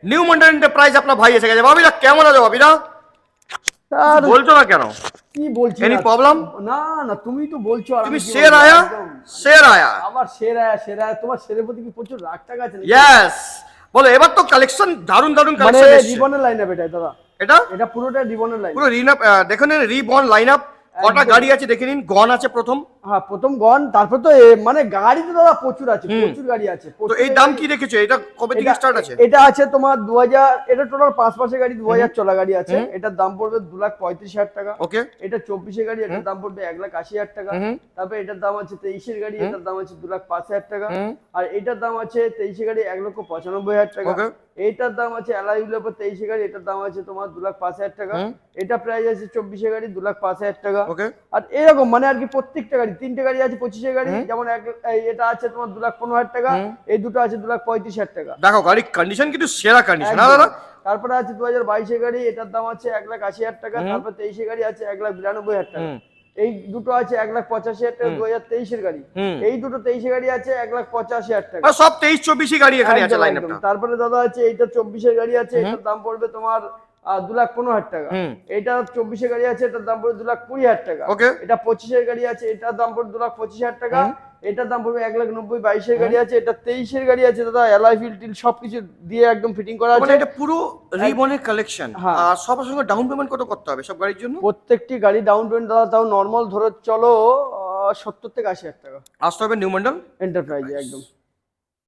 New Mondal enterprise আপনার ভাই এসে গেছে। বাবিদা কেমন আছো বাবিদা? স্যার বলছো না কেন? কি বলছি এনি না? প্রবলেম? না না, তুমি তো বলছো আর তুমি আমি কি শের বলবো? আয়া, একদম। শের আয়া। আবার সেরা তোমার সেরের প্রতি কি প্রচুর রাগ টাগ আছে নাকি? ইয়েস, বলো এবার তো কালেকশন দারুন দারুন মানে কালেকশন এসেছে। রিবনের লাইন আপ এটা দাদা, এটা এটা পুরোটা রিবনের লাইন। পুরো রিনাপ, দেখে নিন রিবন লাইন আপ। কটা একদম। গাড়ি আছে দেখে নিন। গন আছে প্রথম। হ্যাঁ প্রথম গন, তারপর তো মানে গাড়ি তো দাদা প্রচুর আছে, প্রচুর গাড়ি আছে, তো প্রচুর এই দাম গাড়ি। কি রেখেছো? এটা কবে থেকে স্টার্ট আছে? এটা আছে তোমার 2000, এটা টোটাল 5 মাসের গাড়ি, 2000 চলা গাড়ি আছে। এটার দাম পড়বে 2,35,000 টাকা। ওকে। এটা 24 এর গাড়ি, এটার দাম পড়বে 1,80,000 টাকা। তারপর এটার দাম আছে 23 এর গাড়ি, এটার দাম আছে 2,05,000 টাকা। আর এটার দাম আছে 23 এর গাড়ি 1,95,000 টাকা। ওকে। এইটার দাম আছে অ্যালাইগুলোর উপর 23 এর গাড়ি, এটার দাম আছে তোমার 2,05,000 টাকা। এটা প্রাইস আছে 24 এর গাড়ি 2,05,000 টাকা। ওকে। আর এরকম মানে আর কি প্রত্যেকটা গাড়ি, তিনটে গাড়ি আছে 25 এর গাড়ি, যেমন এটা আছে তোমার 2,15,000 টাকা, এই দুটো আছে 2,35,000 টাকা। দেখো গাড়ির কন্ডিশন কিন্তু সেরা কন্ডিশন। হ্যাঁ একদম। দাদা। তারপরে আছে 2022 এর গাড়ি, এটার দাম আছে 1,80,000 টাকা। তারপর 23 এর গাড়ি আছে 1,92,000 টাকা। এই দুটো আছে 1,85,000 টাকা 2023 এর গাড়ি। এই দুটো 23 এর গাড়ি আছে 1,85,000 টাকা। আর সব 23-24 গাড়ি এখানে আছে একদম লাইন একদম। আপটা। তারপরে দাদা আছে এইটা 24 এর গাড়ি আছে, এটার দাম পড়বে তোমার 2,15,000 টাকা। এটা 24 এর গাড়ি আছে, এটার দাম পড়বে 2,20,000 টাকা। ওকে। এটা 25 এর গাড়ি আছে, এটার দাম পড়বে 2,25,000 টাকা। এটার দাম পড়বে 1,90,000। 22 এর গাড়ি আছে, এটা 23 এর গাড়ি আছে দাদা, অ্যালয় হুইল টিল সবকিছু দিয়ে একদম ফিটিং করা মানে আছে। এটা পুরো রিবনের কালেকশন। হ্যাঁ। আর সবার সঙ্গে ডাউন পেমেন্ট কত করতে হবে সব গাড়ির জন্য? প্রত্যেকটি গাড়ি ডাউন পেমেন্ট দাদা তাও নর্মাল ধরে চলো 70 থেকে 80,000 টাকা। আসতে হবে নিউ মন্ডল এন্টারপ্রাইজে একদম।